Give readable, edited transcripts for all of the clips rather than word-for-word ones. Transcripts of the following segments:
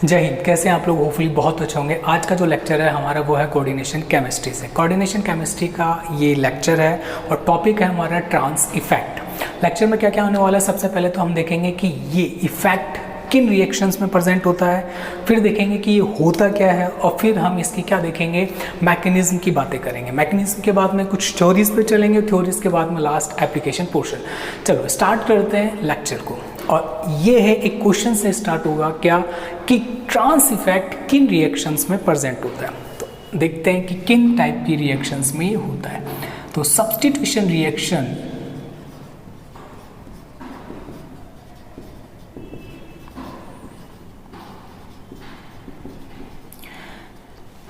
जय हिंद। कैसे हैं आप लोग? होपफुली बहुत अच्छे होंगे। आज का जो लेक्चर है हमारा वो है कोऑर्डिनेशन केमिस्ट्री से। कोऑर्डिनेशन केमिस्ट्री का ये लेक्चर है और टॉपिक है हमारा ट्रांस इफेक्ट। लेक्चर में क्या क्या होने वाला है, सबसे पहले तो हम देखेंगे कि ये इफेक्ट किन रिएक्शंस में प्रेजेंट होता है, फिर देखेंगे कि ये होता क्या है, और फिर हम इसकी क्या देखेंगे, मैकेनिज्म की बातें करेंगे। मैकेनिज्म के बाद में कुछ थ्योरीज पे चलेंगे, थ्योरीज के बाद में लास्ट एप्लीकेशन पोर्शन। चलो स्टार्ट करते हैं लेक्चर को। और ये है एक क्वेश्चन से स्टार्ट होगा क्या कि ट्रांस इफेक्ट किन रिएक्शंस में प्रेजेंट होता है। तो देखते हैं कि किन टाइप की रिएक्शंस में ये होता है। तो substitution reaction,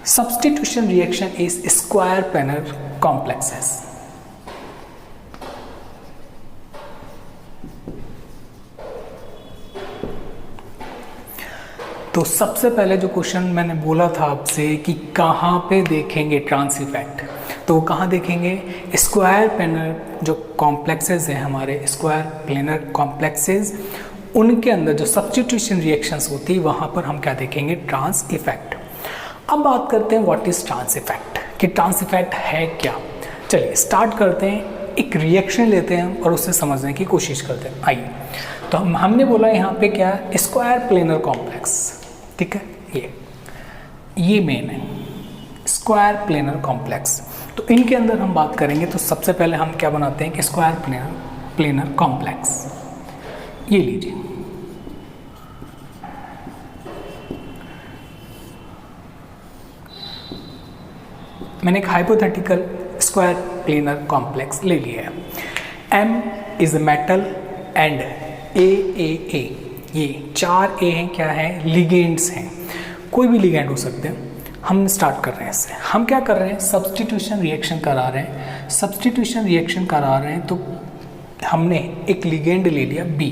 substitution reaction is square planar complexes। तो सबसे पहले जो क्वेश्चन मैंने बोला था आपसे कि कहाँ पे देखेंगे ट्रांस इफेक्ट, तो कहाँ देखेंगे, स्क्वायर प्लेनर जो कॉम्प्लेक्सेस हैं हमारे, स्क्वायर प्लेनर कॉम्प्लेक्सेस, उनके अंदर जो सब्स्टिट्यूशन रिएक्शंस होती है वहाँ पर हम क्या देखेंगे, ट्रांस इफेक्ट। अब बात करते हैं व्हाट इज ट्रांस इफेक्ट, कि ट्रांस इफेक्ट है क्या। चलिए स्टार्ट करते हैं, एक रिएक्शन लेते हैं और उससे समझने की कोशिश करते हैं। आइए, तो हमने बोला यहाँ पे क्या, स्क्वायर प्लेनर कॉम्प्लेक्स, ठीक है, ये मेन है स्क्वायर प्लेनर कॉम्प्लेक्स। तो इनके अंदर हम बात करेंगे तो सबसे पहले हम क्या बनाते हैं कि स्क्वायर प्लेनर कॉम्प्लेक्स, ये लीजिए, मैंने एक हाइपोथेटिकल स्क्वायर प्लेनर कॉम्प्लेक्स ले लिया है। M is a metal and A, ये 4 ए हैं, क्या है, लिगेंड्स हैं, कोई भी लिगेंड हो सकते हैं। हम स्टार्ट कर रहे हैं इससे, हम क्या कर रहे हैं, सब्स्टिट्यूशन रिएक्शन करा रहे हैं। सब्स्टिट्यूशन रिएक्शन करा रहे हैं तो हमने एक लिगेंड ले लिया B।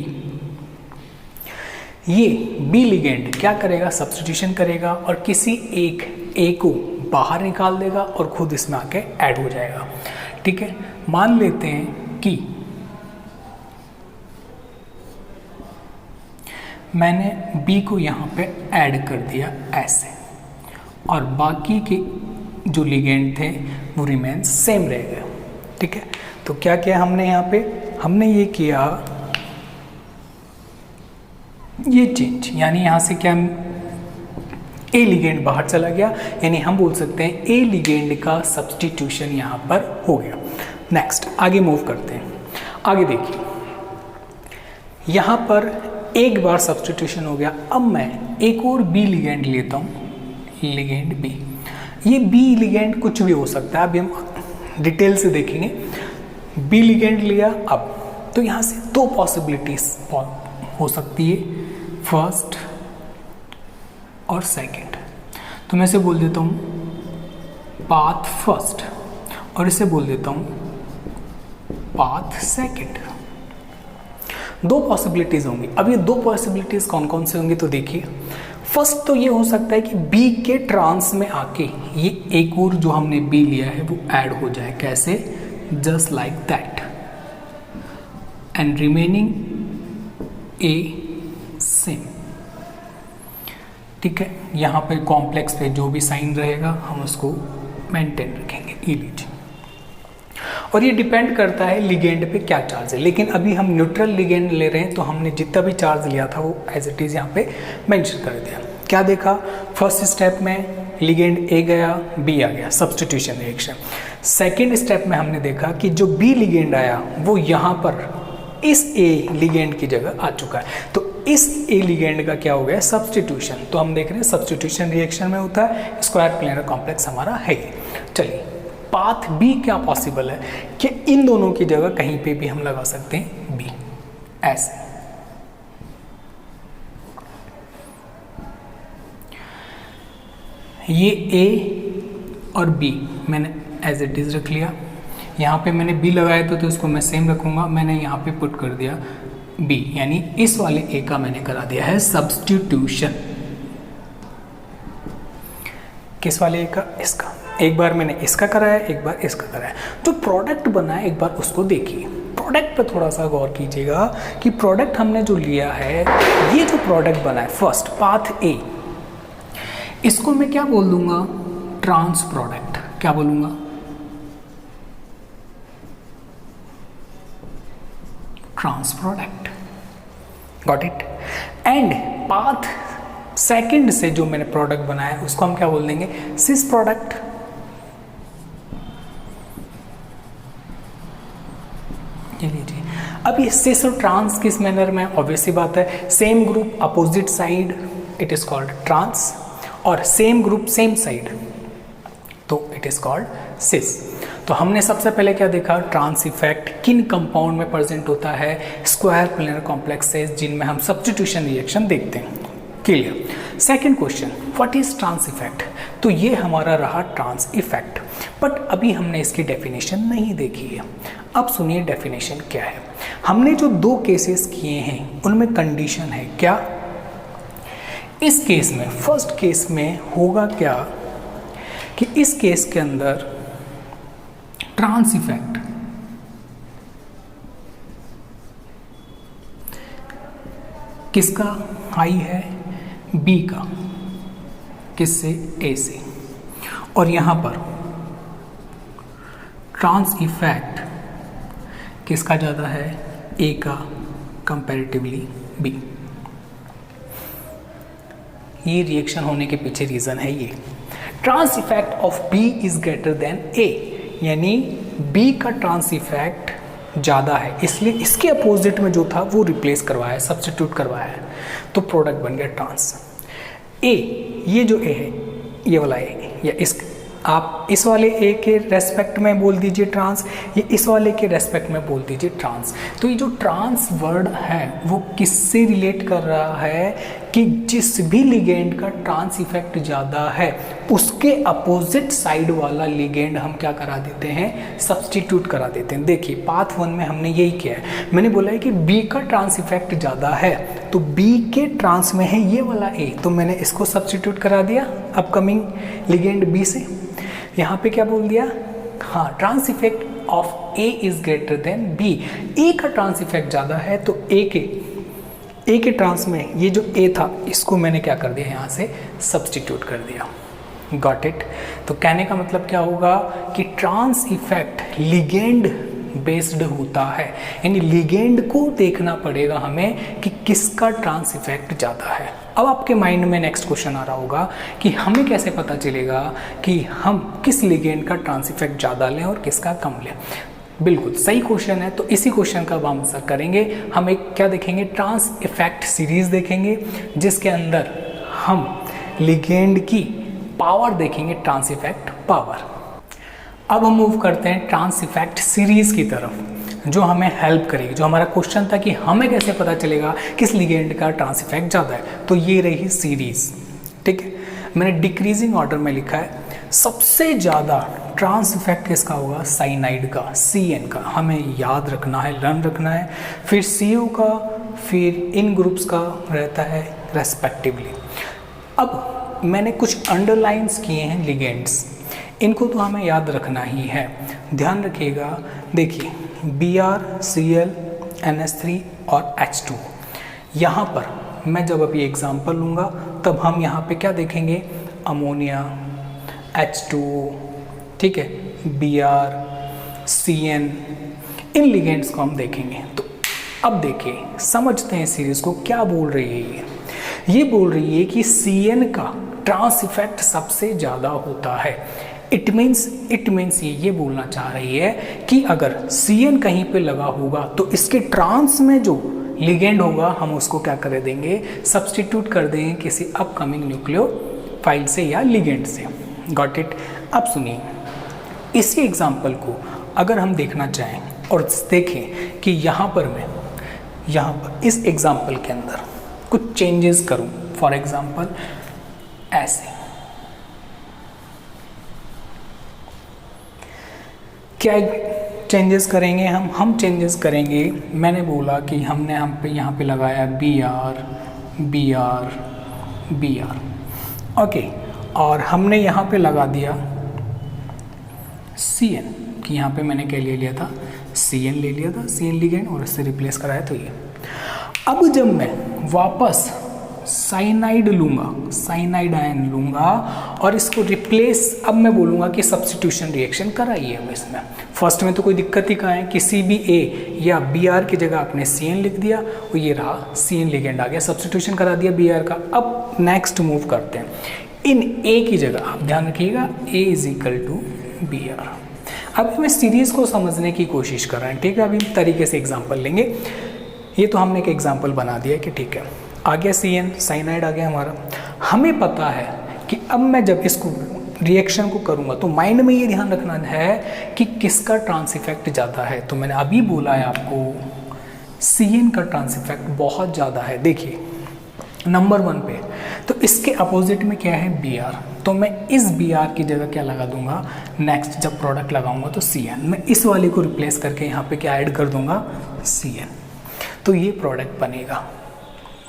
ये B लिगेंड क्या करेगा, सब्स्टिट्यूशन करेगा और किसी एक A को बाहर निकाल देगा और खुद इसमें आके ऐड हो जाएगा। ठीक है, मान लेते हैं कि मैंने B को यहाँ पे ऐड कर दिया ऐसे, और बाकी के जो लिगेंड थे वो रिमेन सेम रह गए। ठीक है, तो क्या किया हमने यहाँ पे, हमने ये किया, ये चेंज, यानी यहाँ से क्या, ए लिगेंड बाहर चला गया, यानी हम बोल सकते हैं ए लिगेंड का सब्स्टिट्यूशन यहाँ पर हो गया। नेक्स्ट आगे मूव करते हैं। आगे देखिए, यहाँ पर एक बार सब्स्टिट्यूशन हो गया। अब मैं एक और बी लिगेंड लेता हूँ, लिगेंड बी। ये बी लिगेंड कुछ भी हो सकता है, अभी हम डिटेल से देखेंगे। बी लिगेंड लिया, अब तो यहाँ से 2 पॉसिबिलिटीज हो सकती है, फर्स्ट और सेकंड। तो मैं इसे बोल देता हूँ पाथ फर्स्ट और इसे बोल देता हूँ पाथ सेकंड। 2 पॉसिबिलिटीज होंगी। अब ये 2 पॉसिबिलिटीज कौन कौन से होंगी, तो देखिए, फर्स्ट तो ये हो सकता है कि B के ट्रांस में आके ये एक और जो हमने B लिया है वो ऐड हो जाए, कैसे, just like that, and remaining A same. ठीक है, यहाँ पे कॉम्प्लेक्स पे जो भी साइन रहेगा हम उसको मेंटेन रखेंगे, ये लीजिए। और ये डिपेंड करता है लिगेंड पे क्या चार्ज है, लेकिन अभी हम न्यूट्रल लिगेंड ले रहे हैं तो हमने जितना भी चार्ज लिया था वो एज इट इज़ यहाँ पे मेंशन कर दिया। क्या देखा, फर्स्ट स्टेप में लिगेंड ए गया, बी आ गया, सब्स्टिट्यूशन रिएक्शन। सेकेंड स्टेप में हमने देखा कि जो बी लिगेंड आया वो यहाँ पर इस ए लिगेंड की जगह आ चुका है, तो इस ए लिगेंड का क्या हो गया, सब्स्टिट्यूशन। तो हम देख रहे हैं सब्स्टिट्यूशन रिएक्शन में होता है, स्क्वायर प्लेनर कॉम्प्लेक्स हमारा है। चलिए, पाथ बी क्या पॉसिबल है कि इन दोनों की जगह कहीं पे भी हम लगा सकते हैं बी, ऐसे। ये ए और बी मैंने एज इट इज रख लिया। यहाँ पे मैंने बी लगाया तो इसको मैं सेम रखूंगा, मैंने यहाँ पे पुट कर दिया बी, यानी इस वाले ए का मैंने करा दिया है सब्स्टिट्यूशन। किस वाले ए का, इसका। एक बार मैंने इसका कराया, एक बार इसका कराया, जो प्रोडक्ट बना है एक बार उसको देखिए। प्रोडक्ट पे थोड़ा सा गौर कीजिएगा कि प्रोडक्ट हमने जो लिया है, ये जो प्रोडक्ट बना है फर्स्ट पाथ ए, इसको मैं क्या बोल दूंगा, ट्रांस प्रोडक्ट। क्या बोलूंगा, trans product. Got it. And path second से जो मैंने प्रोडक्ट बनाया उसको हम क्या बोल देंगे, सिस प्रोडक्ट। ये लीजिए, अब ये सिस और ट्रांस किस मैनर में, ऑब्वियस सी बात है, same group opposite side it is called trans, और सेम ग्रुप सेम साइड तो इट इज कॉल्ड सिस। तो हमने सबसे पहले क्या देखा, ट्रांस इफेक्ट किन कंपाउंड में प्रेजेंट होता है, स्क्वायर प्लेनर कॉम्प्लेक्सेस जिनमें हम सब्स्टिट्यूशन रिएक्शन देखते हैं। Clear. Second question, what is trans effect. तो ये हमारा रहा ट्रांस इफेक्ट, बट अभी हमने इसकी डेफिनेशन नहीं देखी है। अब सुनिए डेफिनेशन क्या है। हमने जो दो केसेस किए हैं उनमें कंडीशन है क्या, इस केस में फर्स्ट केस में होगा क्या कि इस केस के अंदर ट्रांस इफेक्ट किसका हाई है, बी का, किससे, ए से, और यहां पर ट्रांस इफेक्ट किसका ज़्यादा है, ए का कंपैरेटिवली बी। ये रिएक्शन होने के पीछे रीज़न है ये, trans effect of B is greater than A, यानी बी का ट्रांस इफेक्ट ज़्यादा है, इसलिए इसके अपोजिट में जो था वो रिप्लेस करवाया, सब्स्टिट्यूट करवाया है, तो प्रोडक्ट बन गया ट्रांस। ए, ये जो ए है, ये वाला ए, या इस, आप इस वाले ए के रेस्पेक्ट में बोल दीजिए ट्रांस, ये इस वाले के रेस्पेक्ट में बोल दीजिए ट्रांस। तो ये जो ट्रांस वर्ड है वो किससे रिलेट कर रहा है कि जिस भी लिगेंड का ट्रांस इफेक्ट ज़्यादा है उसके अपोजिट साइड वाला लिगेंड हम क्या करा देते हैं, सब्स्टिट्यूट करा देते हैं। देखिए पाथ 1 में हमने यही किया है, मैंने बोला है कि बी का ट्रांस इफेक्ट ज़्यादा है, तो बी के ट्रांस में है ये वाला ए, तो मैंने इसको सब्स्टिट्यूट करा दिया अपकमिंग लिगेंड बी से। यहाँ पे क्या बोल दिया, हाँ, trans effect of A is greater than B, A का ट्रांस इफेक्ट ज़्यादा है, तो ए के ट्रांस में ये जो ए था इसको मैंने क्या कर दिया, यहाँ से सब्स्टिट्यूट कर दिया। Got it. तो कहने का मतलब क्या होगा कि ट्रांस इफेक्ट लिगेंड बेस्ड होता है, यानी लिगेंड को देखना पड़ेगा हमें कि किसका ट्रांस इफेक्ट ज़्यादा है। अब आपके माइंड में नेक्स्ट क्वेश्चन आ रहा होगा कि हमें कैसे पता चलेगा कि हम किस लिगेंड का ट्रांस इफेक्ट ज़्यादा लें और किसका कम लें। बिल्कुल सही क्वेश्चन है, तो इसी क्वेश्चन का अब आंसर करेंगे। हम एक क्या देखेंगे, ट्रांस इफेक्ट सीरीज देखेंगे जिसके अंदर हम लिगेंड की पावर देखेंगे, ट्रांस इफेक्ट पावर। अब हम मूव करते हैं ट्रांस इफेक्ट सीरीज की तरफ जो हमें हेल्प करेगी। जो हमारा क्वेश्चन था कि हमें कैसे पता चलेगा किस लिगेंड का ट्रांस इफेक्ट ज़्यादा है, तो ये रही सीरीज। ठीक है, मैंने डिक्रीजिंग ऑर्डर में लिखा है। सबसे ज़्यादा ट्रांस इफेक्ट किसका होगा, साइनाइड का, CN का, हमें याद रखना है, लर्न रखना है। फिर CO का, फिर इन ग्रुप्स का रहता है रेस्पेक्टिवली। अब मैंने कुछ अंडरलाइंस किए हैं लिगेंड्स, इनको तो हमें याद रखना ही है, ध्यान रखिएगा। देखिए Br, Cl, NH3 और H2, यहाँ पर मैं जब अभी एग्जाम्पल लूँगा तब हम यहाँ पे क्या देखेंगे, अमोनिया, H2, ठीक है, Br, Cn, इन लिगेंड्स को हम देखेंगे। तो अब देखिए समझते हैं सीरीज को क्या बोल रही है ये बोल रही है कि Cn का ट्रांस इफेक्ट सबसे ज़्यादा होता है। इट मीन्स ये बोलना चाह रही है कि अगर Cn कहीं पे लगा होगा तो इसके ट्रांस में जो लिगेंड होगा हम उसको क्या कर देंगे, सब्स्टिट्यूट कर देंगे किसी अपकमिंग न्यूक्लियोफाइल से या लिगेंड से। Got it. अब सुनिए इसी एग्जाम्पल को अगर हम देखना चाहें और देखें कि यहाँ पर इस एग्जाम्पल के अंदर कुछ चेंजेस करूँ, फॉर एग्जाम्पल ऐसे, क्या चेंजेस करेंगे हम चेंजेस करेंगे। मैंने बोला कि हमने यहाँ पे लगाया Br, ओके, और हमने यहाँ पे लगा दिया Cn, कि यहाँ पे मैंने क्या ले लिया था, Cn ले लिया था, Cn लिगेंड, और इससे रिप्लेस कराया। तो ये अब जब मैं वापस साइनाइड लूँगा, साइनाइड आयन लूँगा और इसको रिप्लेस, अब मैं बोलूँगा कि सब्स्टिट्यूशन रिएक्शन कराइए अब इसमें। फर्स्ट में तो कोई दिक्कत ही कहाँ है कि CBA या Br की जगह आपने Cn लिख दिया और ये रहा Cn लिगेंड आ गया, सब्स्टिट्यूशन करा दिया Br का। अब नेक्स्ट मूव करते हैं, इन A की जगह आप ध्यान रखिएगा A = Br। अब हमें सीरीज़ को समझने की कोशिश कर रहे हैं, ठीक है। अभी तरीके से एग्जाम्पल लेंगे, ये तो हमने एक एग्जाम्पल बना दिया कि ठीक है, आ गया Cn, साइनाइड आ गया हमारा। हमें पता है कि अब मैं जब इसको रिएक्शन को करूँगा तो माइंड में ये ध्यान रखना है कि किसका ट्रांस इफेक्ट ज़्यादा है। तो मैंने अभी बोला है आपको Cn का ट्रांस इफेक्ट बहुत ज़्यादा है। देखिए नंबर 1 पे, तो इसके अपोजिट में क्या है Br, तो मैं इस Br की जगह क्या लगा दूंगा, नेक्स्ट जब प्रोडक्ट लगाऊंगा तो Cn, मैं इस वाले को रिप्लेस करके यहाँ पे क्या ऐड कर दूंगा Cn, तो ये प्रोडक्ट बनेगा।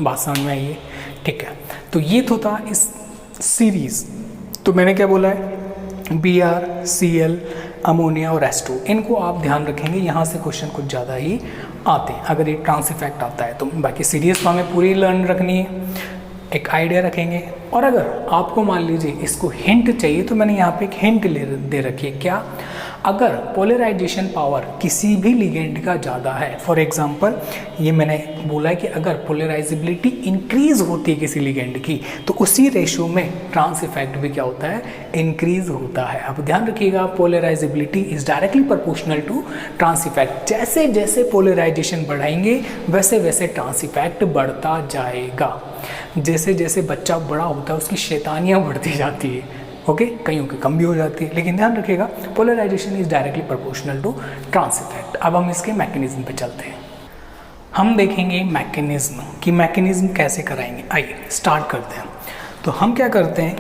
बात समझ में आई है, ठीक है। तो ये तो था इस सीरीज, तो मैंने क्या बोला है Br, Cl, अमोनिया और H2, इनको आप ध्यान रखेंगे, यहाँ से क्वेश्चन कुछ ज़्यादा ही आते हैं अगर ये ट्रांस इफेक्ट आता है तो। बाकी सीरीज तो हमें पूरी लर्न रखनी है, एक आइडिया रखेंगे। और अगर आपको मान लीजिए इसको हिंट चाहिए तो मैंने यहाँ पे एक हिंट दे रखी है, क्या, अगर पोलराइजेशन पावर किसी भी लिगेंड का ज़्यादा है, फॉर एग्जांपल ये मैंने बोला है कि अगर पोलराइजेबिलिटी इंक्रीज होती है किसी लिगेंड की तो उसी रेशो में ट्रांस इफेक्ट भी क्या होता है, इंक्रीज होता है। अब ध्यान रखिएगा, polarisability is directly proportional to trans effect. जैसे जैसे पोलराइजेशन बढ़ाएंगे वैसे वैसे ट्रांस इफेक्ट बढ़ता जाएगा। जैसे जैसे बच्चा बड़ा होता है उसकी शैतानियाँ बढ़ती जाती है, ओके, कईयों की कम भी हो जाती है, लेकिन ध्यान रखिएगा polarisation is directly proportional to trans effect. अब हम इसके मैकेनिज्म पे चलते हैं, हम देखेंगे मैकेनिज्म कि मैकेनिज्म कैसे कराएंगे। आइए स्टार्ट करते हैं। तो हम क्या करते हैं,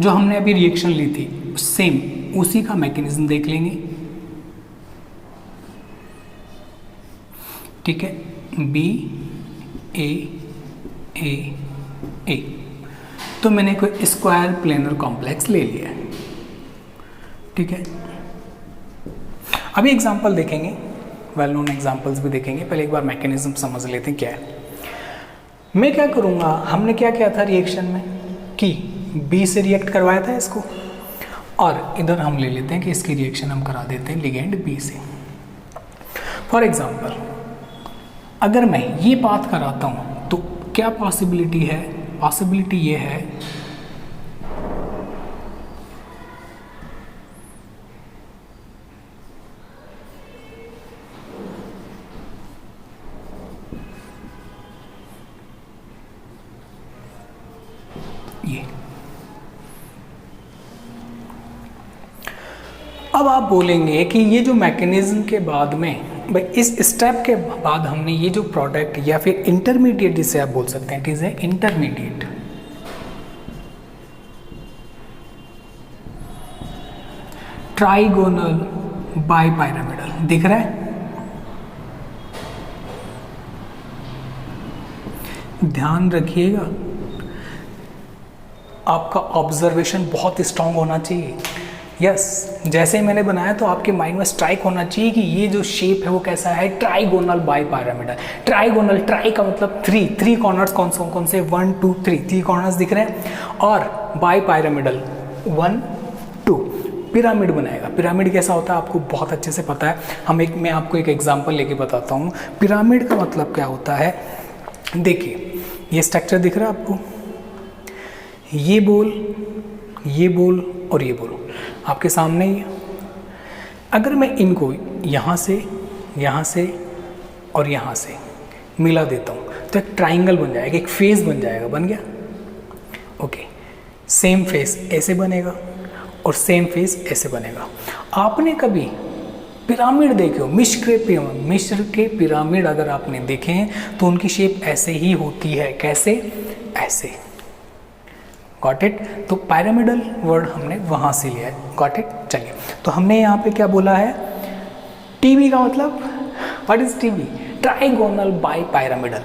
जो हमने अभी रिएक्शन ली थी सेम उसी का मैकेनिज्म देख लेंगे, ठीक है। A तो मैंने कोई स्क्वायर प्लेनर कॉम्प्लेक्स ले लिया है, ठीक है। अभी एग्जांपल देखेंगे, वेल नोन एग्जांपल्स भी देखेंगे, पहले एक बार मैकेनिज्म समझ लेते हैं क्या है। मैं क्या करूँगा, हमने क्या किया था रिएक्शन में कि B से रिएक्ट करवाया था इसको, और इधर हम ले लेते हैं कि इसकी रिएक्शन हम करा देते हैं लिगेंड B से। फॉर एग्जाम्पल अगर मैं ये बात कराता हूँ तो क्या पॉसिबिलिटी है, पॉसिबिलिटी ये है ये। अब आप बोलेंगे कि ये जो मैकेनिज्म के बाद में भाई इस स्टेप के बाद हमने ये जो प्रोडक्ट या फिर इंटरमीडिएट जिसे आप बोल सकते हैं, it is A intermediate, trigonal bipyramidal दिख रहा है, ध्यान रखिएगा आपका ऑब्जर्वेशन बहुत स्ट्रांग होना चाहिए। यस जैसे ही मैंने बनाया तो आपके माइंड में स्ट्राइक होना चाहिए कि ये जो शेप है वो कैसा है, ट्राइगोनल बाइपिरामिडल। ट्राइगोनल, ट्राई का मतलब थ्री कॉर्नर्स कौन से 1 2 3 कॉर्नर्स दिख रहे हैं, और बाइपिरामिडल 1 2 पिरामिड बनाएगा। पिरामिड कैसा होता है आपको बहुत अच्छे से पता है, मैं आपको एक एग्जांपल लेके बताता हूँ। पिरामिड का मतलब क्या होता है, देखिए ये स्ट्रक्चर दिख रहा है आपको, ये बोल और ये बोल आपके सामने ही है। अगर मैं इनको यहाँ से और यहाँ से मिला देता हूँ तो एक ट्राइंगल बन जाएगा, एक फेस बन जाएगा, बन गया, ओके। सेम फेस ऐसे बनेगा और सेम फेस ऐसे बनेगा। आपने कभी पिरामिड देखे हो, मिस्र के पिरामिड अगर आपने देखे हैं तो उनकी शेप ऐसे ही होती है, कैसे, ऐसे, गॉट इट। तो पिरामिडल वर्ड हमने वहाँ से लिया है, गॉट इट। चलिए तो हमने यहाँ पे क्या बोला है, टीबी का मतलब what is TB, trigonal bipyramidal,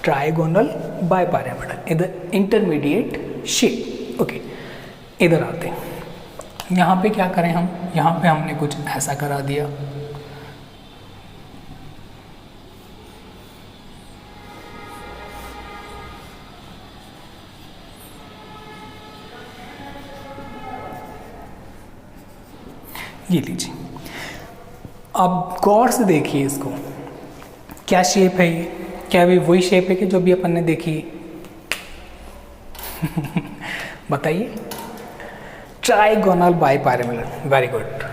trigonal bipyramidal, इधर इंटरमीडिएट शेप, ओके। इधर आते हैं, यहाँ पे क्या करें हम, यहाँ पे हमने कुछ ऐसा करा दिया, ये लीजिए, अब गौर से देखिए इसको, क्या शेप है ये? क्या भी वही शेप है कि जो भी अपन ने देखी? बताइए। Trigonal bipyramidal, very good.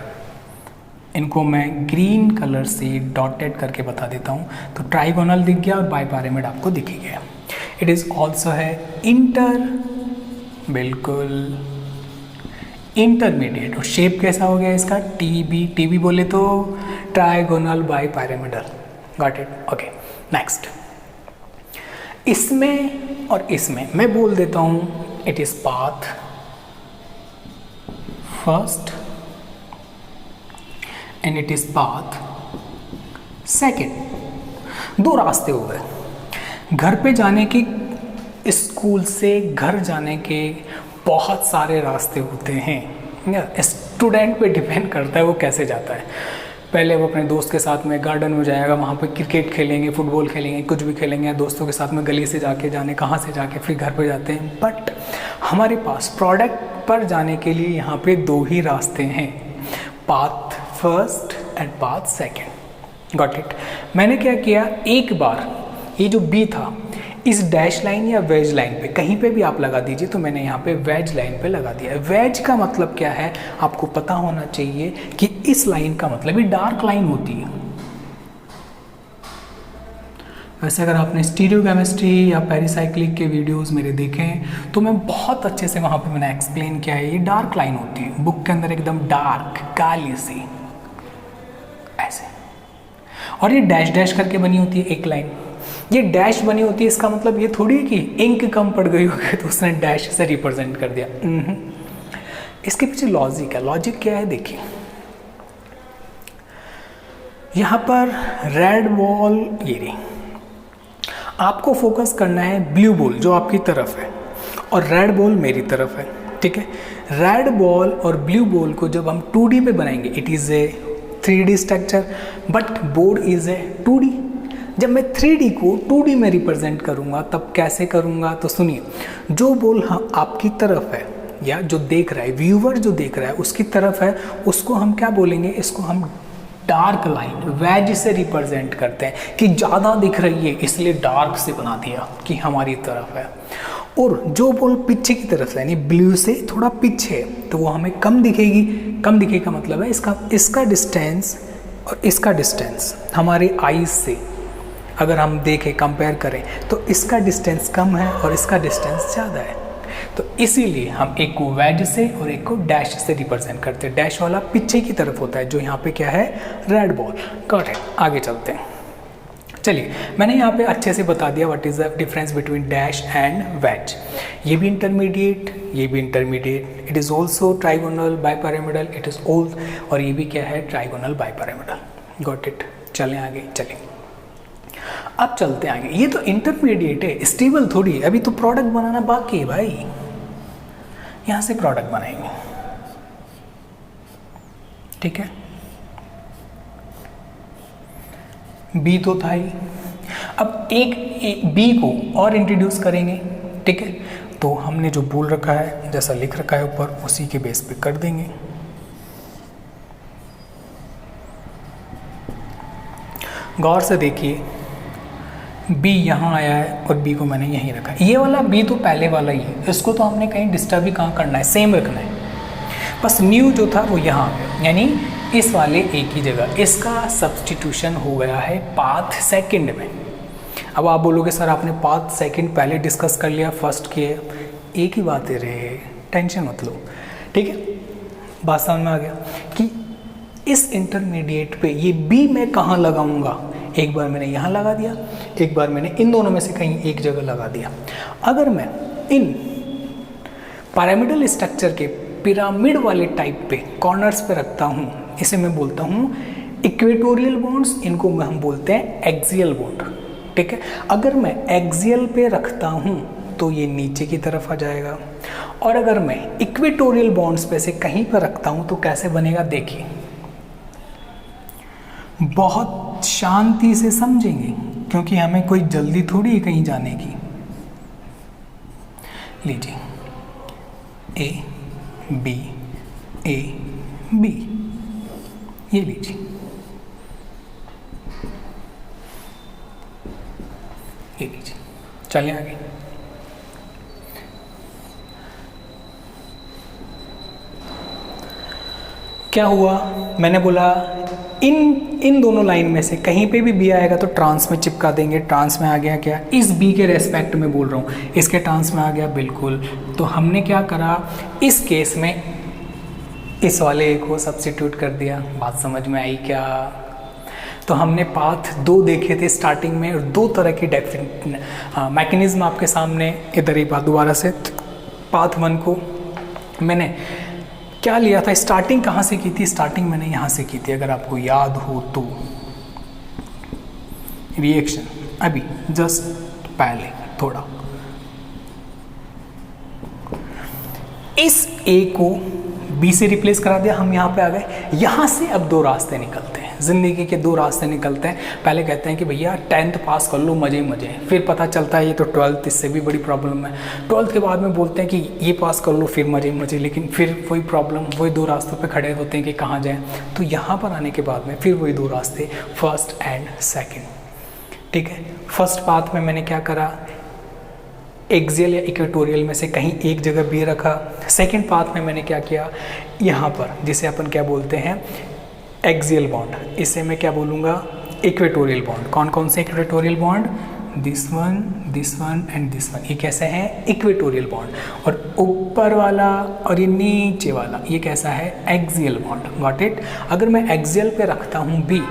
इनको मैं ग्रीन कलर से डॉटेड करके बता देता हूँ। तो ट्राइगोनल दिख गया और बाइपिरामिड आपको दिख ही गया। इट इज़ ऑल्सो है बिल्कुल इंटरमीडिएट। और शेप कैसा हो गया इसका? टीबी बोले तो trigonal bipyramidal. Got it? Okay, next. इसमें और इसमें मैं बोल देता हूँ it is path first and it is path second. दो रास्ते हो गए। घर पे जाने की, स्कूल से घर जाने के बहुत सारे रास्ते होते हैं। स्टूडेंट पे डिपेंड करता है वो कैसे जाता है। पहले वो अपने दोस्त के साथ में गार्डन में जाएगा, वहाँ पे क्रिकेट खेलेंगे, फुटबॉल खेलेंगे, कुछ भी खेलेंगे, दोस्तों के साथ में गली से जाके जाने कहाँ से जाके फिर घर पे जाते हैं। बट हमारे पास प्रोडक्ट पर जाने के लिए यहाँ पे दो ही रास्ते हैं, path first and path second. Got it? मैंने क्या किया, एक बार ये जो बी था इस डैश लाइन या वेज लाइन पे कहीं पे भी आप लगा दीजिए, तो मैंने यहाँ पे वेज लाइन पे लगा दिया। वेज का मतलब क्या है आपको पता होना चाहिए कि इस लाइन का मतलब ही डार्क लाइन होती है। वैसे अगर आपने स्टीरियोकेमिस्ट्री या पेरिसाइक्लिक के वीडियोस मेरे देखे हैं तो मैं बहुत अच्छे से वहाँ पे मैंने एक्सप्लेन किया है, ये डार्क लाइन होती है बुक के अंदर, एकदम डार्क काली सी ऐसे। और ये डैश डैश करके बनी होती है एक लाइन। ये डैश बनी होती है, इसका मतलब ये थोड़ी है कि इंक कम पड़ गई होगी तो उसने डैश से रिप्रेजेंट कर दिया। इसके पीछे लॉजिक है। लॉजिक क्या है देखिए, यहां पर रेड बॉल ये रही, आपको फोकस करना है ब्लू बॉल जो आपकी तरफ है और रेड बॉल मेरी तरफ है, ठीक है। रेड बॉल और ब्लू बॉल को जब हम 2D पे बनाएंगे, it is a 3D structure but board is a 2D। जब मैं 3D को 2D में रिप्रेजेंट करूंगा तब कैसे करूंगा, तो सुनिए, जो बॉल आपकी तरफ है या जो देख रहा है, व्यूवर जो देख रहा है उसकी तरफ है, उसको हम क्या बोलेंगे, इसको हम डार्क लाइन वेज से रिप्रेजेंट करते हैं कि ज़्यादा दिख रही है इसलिए डार्क से बना दिया कि हमारी तरफ है। और जो बॉल पीछे की तरफ है यानी ब्लू से थोड़ा पीछे तो वो हमें कम दिखेगी। कम दिखेगा मतलब है इसका डिस्टेंस और इसका डिस्टेंस हमारे आईज से अगर हम देखें, कंपेयर करें तो इसका डिस्टेंस कम है और इसका डिस्टेंस ज़्यादा है। तो इसीलिए हम एक को वेज से और एक को डैश से रिप्रेजेंट करते हैं। डैश वाला पीछे की तरफ होता है जो यहाँ पे क्या है, रेड बॉल। Got it? आगे चलते हैं। चलिए, मैंने यहाँ पे अच्छे से बता दिया what is the difference between dash and wedge. ये भी इंटरमीडिएट, ये भी intermediate. It is also trigonal bipyramidal, it is all, और ये भी क्या है, ट्राइगोनल बाइपिरामिडल। Got it? चलें आगे, चलें। अब चलते आगे। ये तो इंटरमीडिएट है, स्टेबल थोड़ी, अभी तो प्रोडक्ट बनाना बाकी है भाई। यहां से प्रोडक्ट बनाएंगे, ठीक है। बी तो था ही, अब एक बी को और इंट्रोड्यूस करेंगे, ठीक है। तो हमने जो बोल रखा है, जैसा लिख रखा है ऊपर, उसी के बेस पे कर देंगे। गौर से देखिए, बी यहाँ आया है और बी को मैंने यहीं रखा है। ये वाला बी तो पहले वाला ही है, इसको तो हमने कहीं डिस्टर्ब ही कहाँ करना है, सेम रखना है। बस न्यू जो था वो यहाँ आ गया, यानी इस वाले एक ही जगह इसका सब्सटीट्यूशन हो गया है पाथ सेकंड में। अब आप बोलोगे सर आपने पाथ सेकंड पहले डिस्कस कर लिया, फर्स्ट किए, एक ही बात है रे, टेंशन मत लो, ठीक है। बात समझ में आ गया कि इस इंटरमीडिएट पे ये बी मैं कहाँ लगाऊंगा। एक बार मैंने यहाँ लगा दिया, एक बार मैंने इन दोनों में से कहीं एक जगह लगा दिया। अगर मैं इन पिरामिडल स्ट्रक्चर के पिरामिड वाले टाइप पे कॉर्नर्स पे रखता हूँ, इसे मैं बोलता हूँ इक्वेटोरियल बॉन्ड्स, इनको हम बोलते हैं एक्सियल बॉन्ड, ठीक है। अगर मैं एक्सियल पे रखता हूँ तो ये नीचे की तरफ आ जाएगा, और अगर मैं इक्वेटोरियल बॉन्ड्स पे से कहीं पर रखता हूँ तो कैसे बनेगा देखिए। बहुत शांति से समझेंगे क्योंकि हमें कोई जल्दी थोड़ी है कहीं जाने की। लीजिए, ए बी, ये लीजिए, ये लीजिए। चलिए आगे। क्या हुआ, मैंने बोला इन दोनों लाइन में से कहीं पे भी बी आएगा तो ट्रांस में चिपका देंगे। ट्रांस में आ गया क्या, इस बी के रेस्पेक्ट में बोल रहा हूँ, इसके ट्रांस में आ गया बिल्कुल। तो हमने क्या करा, इस केस में इस वाले को सब्स्टिट्यूट कर दिया। बात समझ में आई क्या? तो हमने पाथ 2 देखे थे स्टार्टिंग में, और 2 तरह की मैकेनिज्म आपके सामने। इधर ही बात दोबारा से, पाथ 1 को मैंने क्या लिया था, स्टार्टिंग कहाँ से की थी, स्टार्टिंग मैंने यहाँ से की थी अगर आपको याद हो तो। रिएक्शन अभी जस्ट पहले थोड़ा, इस ए को बी से रिप्लेस करा दिया, हम यहाँ पे आ गए। यहाँ से अब 2 रास्ते निकलते हैं, ज़िंदगी के 2 रास्ते निकलते हैं। पहले कहते हैं कि भैया 10th पास कर लो, मज़े मज़े। फिर पता चलता है ये तो 12th, इससे भी बड़ी प्रॉब्लम है। 12th के बाद में बोलते हैं कि ये पास कर लो, फिर मज़े मज़े। लेकिन फिर वही प्रॉब्लम, वही 2 रास्तों पे खड़े होते हैं कि कहाँ जाएँ। तो यहाँ पर आने के बाद में फिर वही 2 रास्ते, फर्स्ट एंड सेकेंड। ठीक है, फर्स्ट पाथ में मैंने क्या करा, एक्सियल या इक्वेटोरियल में से कहीं एक जगह बी रखा। सेकेंड पाथ में मैंने क्या किया, यहाँ पर जिसे अपन क्या बोलते हैं, एक्सियल बॉन्ड, इसे मैं क्या बोलूँगा, इक्वेटोरियल बॉन्ड। कौन कौन से equatorial bond, this one and this one, ये कैसे हैं, इक्वेटोरियल बॉन्ड। और ऊपर वाला और ये नीचे वाला ये कैसा है, एक्सियल बॉन्ड। Got it. अगर मैं एक्सियल पे रखता हूँ बी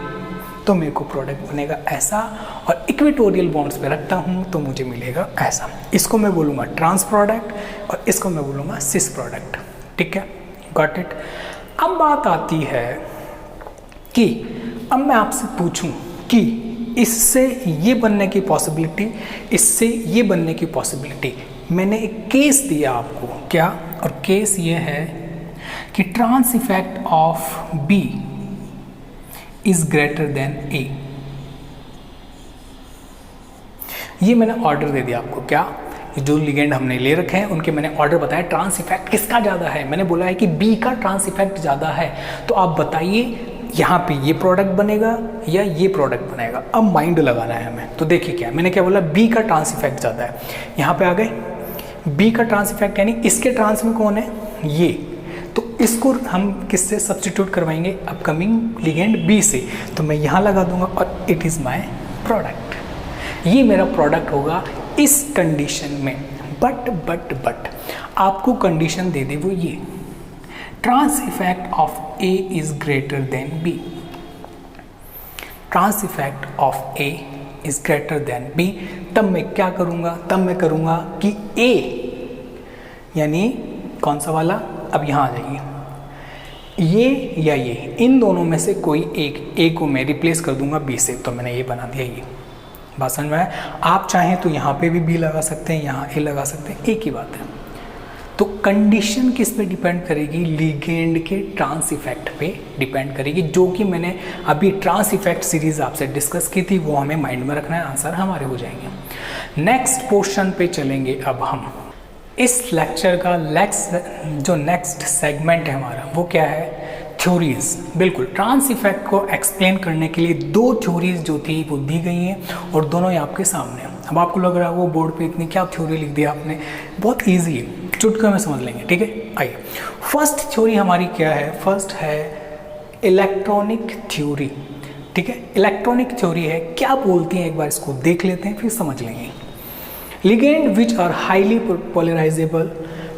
तो मेरे को प्रोडक्ट बनेगा ऐसा, और इक्वेटोरियल बॉन्ड्स पे रखता हूँ तो मुझे मिलेगा ऐसा। इसको मैं बोलूँगा ट्रांस प्रोडक्ट और इसको मैं बोलूँगा सिस प्रोडक्ट। ठीक है, गॉट इट। अब बात आती है कि अब मैं आपसे पूछूं कि इससे ये बनने की पॉसिबिलिटी, इससे ये बनने की पॉसिबिलिटी। मैंने एक केस दिया आपको, क्या, और केस ये है कि trans effect of B is greater than A. ये मैंने ऑर्डर दे दिया आपको, क्या, जो लिगेंड हमने ले रखे हैं उनके मैंने ऑर्डर बताया, ट्रांस इफेक्ट किसका ज़्यादा है। मैंने बोला है कि बी का ट्रांस इफेक्ट ज़्यादा है। तो आप बताइए यहाँ पे ये प्रोडक्ट बनेगा या ये प्रोडक्ट बनेगा। अब माइंड लगाना है हमें। तो देखिए क्या, मैंने क्या बोला, बी का ट्रांस इफेक्ट ज़्यादा है। यहाँ पे आ गए, बी का ट्रांस इफेक्ट यानी इसके ट्रांस में कौन है, ये। तो इसको हम किससे सब्स्टिट्यूट करवाएंगे, अपकमिंग लिगेंड बी से। तो मैं यहाँ लगा दूंगा और इट इज़ माई प्रोडक्ट। ये मेरा प्रोडक्ट होगा इस कंडीशन में। बट आपको कंडीशन दे दे वो ये, trans effect of A is greater than B. Trans effect of A is greater than B. तब मैं क्या करूँगा, तब मैं करूँगा कि ए यानी कौन सा वाला, अब यहाँ आ जाइए, ये या ये, इन दोनों में से कोई एक, ए को मैं रिप्लेस कर दूंगा बी से। तो मैंने ये बना दिया, ये बात समझ में आया। आप चाहें तो यहाँ पे भी बी लगा सकते हैं, यहाँ ए लगा सकते हैं, एक ही बात है। तो कंडीशन किस पे डिपेंड करेगी, लिगेंड के ट्रांस इफेक्ट पे डिपेंड करेगी, जो कि मैंने अभी ट्रांस इफेक्ट सीरीज आपसे डिस्कस की थी। वो हमें माइंड में रखना है, आंसर हमारे हो जाएंगे। नेक्स्ट पोर्शन पे चलेंगे अब हम। इस लेक्चर का जो नेक्स्ट सेगमेंट है हमारा, वो क्या है, थ्योरीज। बिल्कुल, ट्रांस इफेक्ट को एक्सप्लेन करने के लिए 2 थ्योरीज जो थी वो दी गई हैं और दोनों ही आपके सामने हैं। अब आपको लग रहा है वो बोर्ड पे इतनी क्या थ्योरी लिख दिया आपने, बहुत ईजी है, चुटकियों में समझ लेंगे। ठीक है, आइए। फर्स्ट थ्योरी हमारी क्या है, फर्स्ट है इलेक्ट्रॉनिक थ्योरी। ठीक है, इलेक्ट्रॉनिक थ्योरी है, क्या बोलती हैं एक बार इसको देख लेते हैं, फिर समझ लेंगे। Ligand which are highly polarisable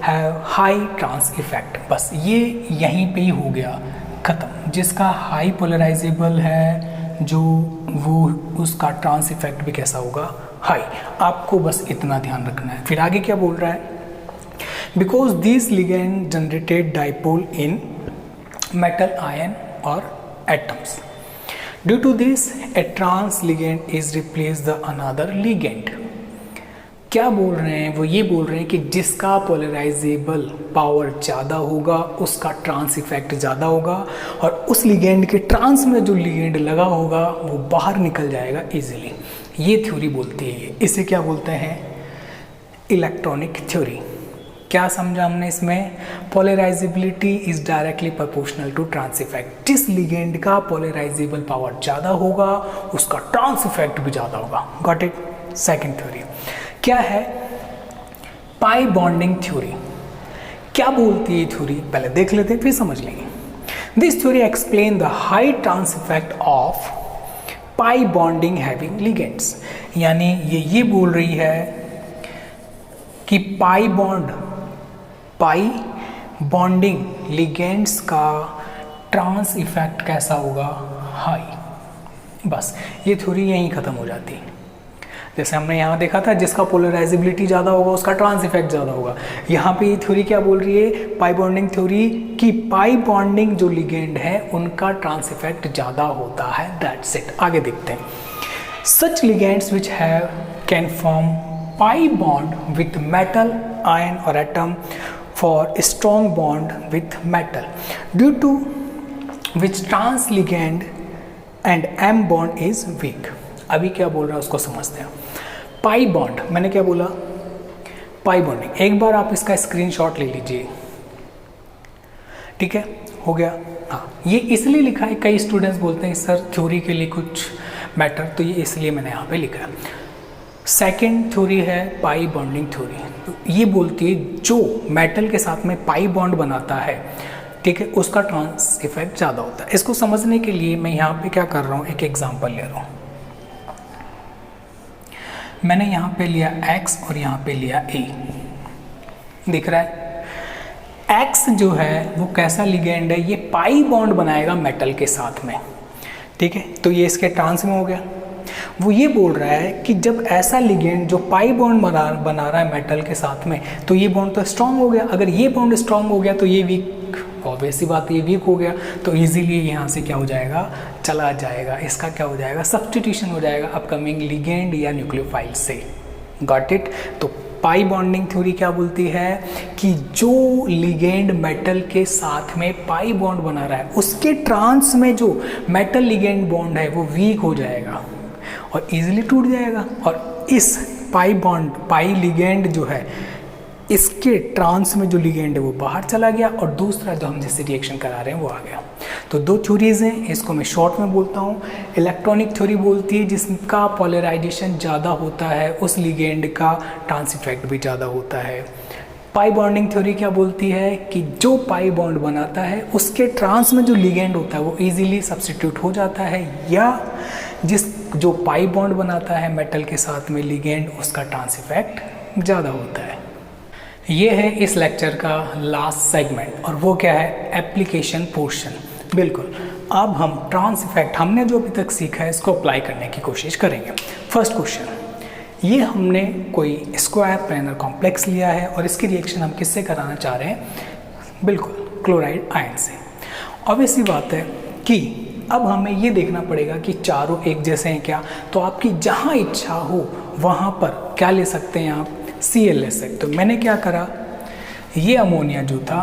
have high trans effect. बस ये यहीं पे ही हो गया ख़त्म। जिसका हाई पोलराइजेबल है जो, वो उसका ट्रांस इफेक्ट भी कैसा होगा, हाई। आपको बस इतना ध्यान रखना है। फिर आगे क्या बोल रहा है, because this ligand generated dipole in metal ion और atoms, due to this a trans ligand is replace the another ligand. क्या बोल रहे हैं, वो ये बोल रहे हैं कि जिसका पोलराइजेबल पावर ज़्यादा होगा उसका ट्रांस इफेक्ट ज़्यादा होगा, और उस लिगेंड के ट्रांस में जो लिगेंड लगा होगा वो बाहर निकल जाएगा इजीली। ये थ्योरी बोलती है। इसे क्या बोलते हैं, इलेक्ट्रॉनिक थ्योरी। क्या समझा हमने इसमें? Polarisability is directly proportional to trans effect. जिस लिगेंड का पोलराइजेबल पावर ज़्यादा होगा उसका ट्रांस इफेक्ट भी ज़्यादा होगा। Got it? सेकेंड थ्योरी क्या है? Pi bonding theory. क्या बोलती है थ्योरी? पहले देख लेते हैं फिर समझ लेंगे। This theory explain the high trans effect of pi bonding having ligands. यानी ये बोल रही है कि पाई बॉन्डिंग लिगेंड्स का ट्रांस इफेक्ट कैसा होगा? हाई। बस ये थ्योरी यहीं ख़त्म हो जाती है। जैसे हमने यहाँ देखा था जिसका पोलराइजेबिलिटी ज़्यादा होगा उसका ट्रांस इफेक्ट ज़्यादा होगा। यहाँ पे ये थ्योरी क्या बोल रही है? पाई बॉन्डिंग थ्योरी कि पाई बॉन्डिंग जो लिगेंड है उनका ट्रांस इफेक्ट ज़्यादा होता है। That's it. आगे देखते हैं। Such ligands which have can form pi bond with metal ion और atom for strong bond with metal due to which trans ligand and M bond is weak. अभी क्या बोल रहा है उसको समझते हैं। पाई बॉन्ड, मैंने क्या बोला? Pi bonding. एक बार आप इसका स्क्रीनशॉट ले लीजिए, ठीक है? हो गया। हाँ, ये इसलिए लिखा है, कई स्टूडेंट्स बोलते हैं सर थ्योरी के लिए कुछ मैटर, तो ये इसलिए मैंने यहाँ पे लिखा है। सेकेंड थ्योरी है पाई बॉन्डिंग थ्योरी। तो ये बोलती है जो मेटल के साथ में पाई बॉन्ड बनाता है, ठीक है, उसका ट्रांस इफेक्ट ज़्यादा होता है। इसको समझने के लिए मैं यहाँ पे क्या कर रहा हूँ, एक एग्जाम्पल ले रहा हूँ। मैंने यहाँ पे लिया X और यहाँ पे लिया A, दिख रहा है? X जो है वो कैसा लिगेंड है? ये पाई बॉन्ड बनाएगा मेटल के साथ में, ठीक है? तो ये इसके ट्रांस में हो गया। वो ये बोल रहा है कि जब ऐसा लिगेंड जो पाई बॉन्ड बना रहा है मेटल के साथ में, तो ये बॉन्ड तो स्ट्रांग हो गया। अगर ये बॉन्ड स्ट्रांग हो गया तो ये वीक, ऑब्वियस सी बात है ये वीक हो गया, तो इजीली यहाँ से क्या हो जाएगा? चला जाएगा। इसका क्या हो जाएगा? सब्स्टिट्यूशन हो जाएगा अपकमिंग लिगेंड या न्यूक्लियोफाइल से। Got it? तो पाई बॉन्डिंग थ्योरी क्या बोलती है कि जो लिगेंड मेटल के साथ में पाई बॉन्ड बना रहा है उसके ट्रांस में जो मेटल लिगेंड बॉन्ड है वो वीक हो जाएगा और इजीली टूट जाएगा। और इस पाई बॉन्ड, पाई लिगेंड जो है, इसके ट्रांस में जो लिगेंड है वो बाहर चला गया और दूसरा जो हम जिससे रिएक्शन करा रहे हैं वो आ गया। तो दो थ्योरीज हैं, इसको मैं शॉर्ट में बोलता हूँ। इलेक्ट्रॉनिक थ्योरी बोलती है जिसका पोलराइजेशन ज़्यादा होता है उस लिगेंड का ट्रांस इफेक्ट भी ज़्यादा होता है। पाई बॉन्डिंग थ्योरी क्या बोलती है कि जो पाई बॉन्ड बनाता है उसके ट्रांस में जो लिगेंड होता है वो इजीली सब्स्टिट्यूट हो जाता है, या जो पाई बॉन्ड बनाता है मेटल के साथ में लिगेंड उसका ट्रांस इफेक्ट ज़्यादा होता है। ये है इस लेक्चर का लास्ट सेगमेंट और वो क्या है? Application portion. बिल्कुल। अब हम ट्रांस इफेक्ट हमने जो अभी तक सीखा है इसको अप्लाई करने की कोशिश करेंगे। फर्स्ट क्वेश्चन, ये हमने कोई स्क्वायर प्लेनर कॉम्प्लेक्स लिया है और इसकी रिएक्शन हम किससे कराना चाह रहे हैं? बिल्कुल क्लोराइड आयन से। ऑब्वियस सी बात है कि अब हमें ये देखना पड़ेगा कि चारों एक जैसे हैं क्या। तो आपकी जहाँ इच्छा हो वहाँ पर क्या ले सकते हैं आप? Cl ले सकते। तो मैंने क्या करा, ये अमोनिया जो था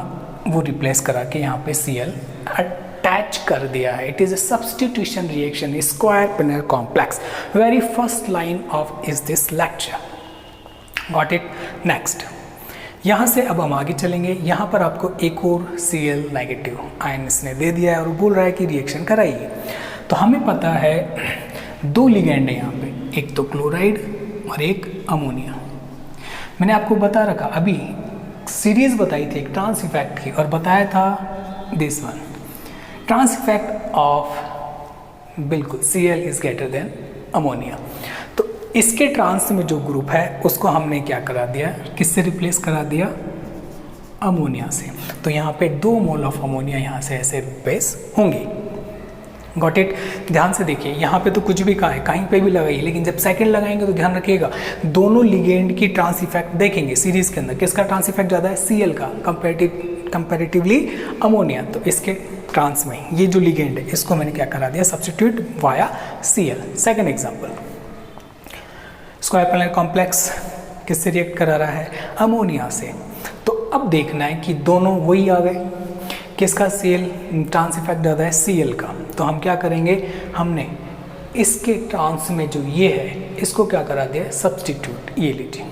वो रिप्लेस करा के यहाँ पे Cl अटैच कर दिया है। It is a substitution reaction square planar complex. Very first line of is this lecture. Got it? Next, यहाँ से अब हम आगे चलेंगे। यहाँ पर आपको एक और Cl नेगेटिव आयन इसने दे दिया है और बोल रहा है कि रिएक्शन कराइए। तो हमें पता है दो लिगेंड है यहाँ पे, एक तो क्लोराइड और एक अमोनिया। मैंने आपको बता रखा, अभी सीरीज बताई थी एक ट्रांस इफेक्ट की और बताया था this one, trans effect of बिल्कुल Cl is greater than ammonia. तो इसके ट्रांस में जो ग्रुप है उसको हमने क्या करा दिया? किससे रिप्लेस करा दिया? अमोनिया से। तो यहाँ पे 2 मोल ऑफ अमोनिया यहाँ से ऐसे रिप्लेस होंगे। Got it? ध्यान से देखिए, यहाँ पे तो कुछ भी कहा है, कहीं पे भी लगाइए, लेकिन जब सेकंड लगाएंगे तो ध्यान रखिएगा दोनों लिगेंड की ट्रांस इफेक्ट देखेंगे सीरीज के अंदर। किसका ट्रांस इफेक्ट ज़्यादा है? Cl का कंपेरेटिवली अमोनिया। तो इसके ट्रांस में ये जो लिगेंड है इसको मैंने क्या करा दिया? Substitute via Cl। Second example, square planar complex किससे रिएक्ट करा रहा है? अमोनिया से। तो अब देखना है कि दोनों वही आ गए। किसका Cl ट्रांस इफेक्ट ज़्यादा है? Cl का। तो हम क्या करेंगे? हमने इसके ट्रांस में जो ये है इसको क्या करा दिया? सब्स्टिट्यूट। ये लीजिए,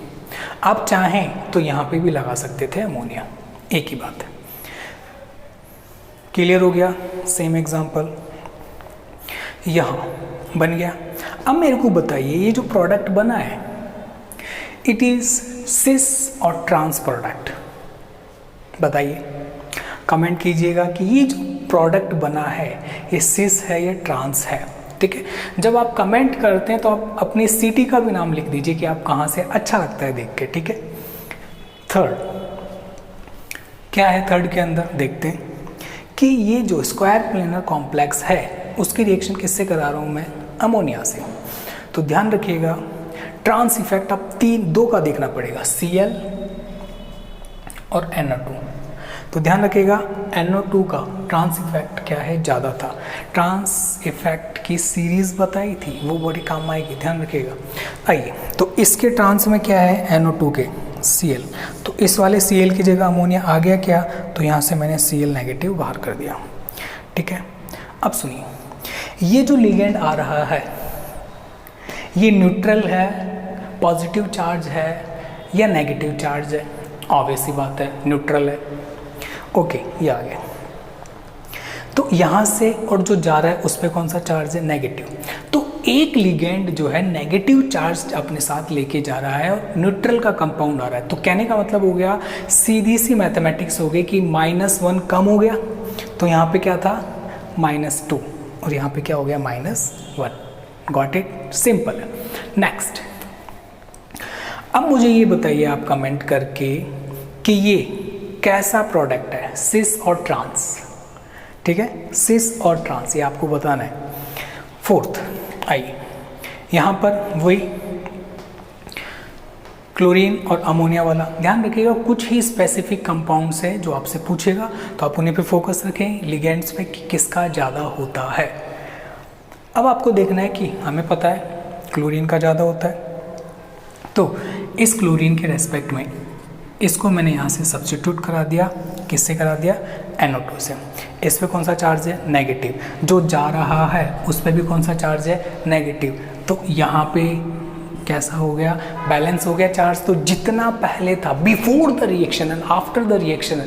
आप चाहें तो यहाँ पे भी लगा सकते थे अमोनिया, एक ही बात है। क्लियर हो गया? सेम एग्जांपल यहाँ बन गया। अब मेरे को बताइए ये जो प्रोडक्ट बना है इट इज सिस और ट्रांस प्रोडक्ट, बताइए, कमेंट कीजिएगा कि ये जो प्रोडक्ट बना है ये सिस है या ट्रांस है। ठीक है, जब आप कमेंट करते हैं तो आप अपनी सिटी का भी नाम लिख दीजिए कि आप कहाँ से, अच्छा लगता है देख के। ठीक है, थर्ड क्या है? थर्ड के अंदर देखते हैं कि ये जो स्क्वायर प्लेनर कॉम्प्लेक्स है उसकी रिएक्शन किससे करा रहा हूँ मैं? अमोनिया से। तो ध्यान रखिएगा ट्रांस इफेक्ट आप दो का देखना पड़ेगा, Cl और NO2। तो ध्यान रखिएगा NO2 का ट्रांस इफेक्ट क्या है, ज़्यादा था। ट्रांस इफेक्ट की सीरीज बताई थी, वो बड़ी काम आएगी, ध्यान रखिएगा। आइए, तो इसके ट्रांस में क्या है? NO2 के Cl, तो इस वाले Cl की जगह अमोनिया आ गया क्या? तो यहाँ से मैंने Cl नेगेटिव बाहर कर दिया। ठीक है, अब सुनिए, ये जो लिगेंड आ रहा है ये न्यूट्रल है, पॉजिटिव चार्ज है या नेगेटिव चार्ज है? ऑब्वियस सी बात है, न्यूट्रल है। ओके, ये आ गया। तो यहाँ से और जो जा रहा है उस पर कौन सा चार्ज है? नेगेटिव। तो एक लिगेंड जो है नेगेटिव चार्ज अपने साथ लेके जा रहा है और न्यूट्रल का कंपाउंड आ रहा है। तो कहने का मतलब हो गया, सीधी सी मैथमेटिक्स हो गई कि -1 कम हो गया, तो यहाँ पे क्या था? -2, और यहाँ पे क्या हो गया? -1। Got it? सिंपल है। नेक्स्ट, अब मुझे ये बताइए आप कमेंट करके कि ये कैसा प्रोडक्ट है, सिस और ट्रांस। ठीक है, सिस और ट्रांस, ये आपको बताना है। फोर्थ, आइए यहाँ पर वही क्लोरीन और अमोनिया वाला ध्यान रखिएगा, कुछ ही स्पेसिफिक कंपाउंड्स है जो आपसे पूछेगा तो आप उन्हीं पे फोकस रखें, लिगेंड्स पे कि किसका ज़्यादा होता है। अब आपको देखना है कि हमें पता है क्लोरीन का ज़्यादा होता है, तो इस क्लोरीन के रेस्पेक्ट में इसको मैंने यहाँ से सब्स्टिट्यूट करा दिया, किससे करा दिया? NO2 से। इस पे कौन सा चार्ज है? नेगेटिव। जो जा रहा है उस पे भी कौन सा चार्ज है? नेगेटिव। तो यहाँ पे कैसा हो गया? बैलेंस हो गया चार्ज। तो जितना पहले था before the reaction and after the reaction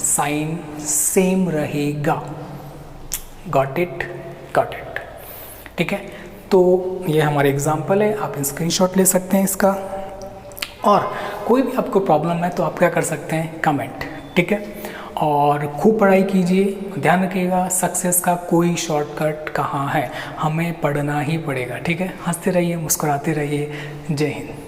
sign same रहेगा। Got it? Got it. ठीक है, तो ये हमारे एग्जाम्पल है, आप स्क्रीनशॉट ले सकते हैं इसका, और कोई भी आपको प्रॉब्लम है तो आप क्या कर सकते हैं? कमेंट। ठीक है, और खूब पढ़ाई कीजिए, ध्यान रखिएगा सक्सेस का कोई शॉर्टकट कहाँ है, हमें पढ़ना ही पड़ेगा। ठीक है, हंसते रहिए, मुस्कुराते रहिए। जय हिंद।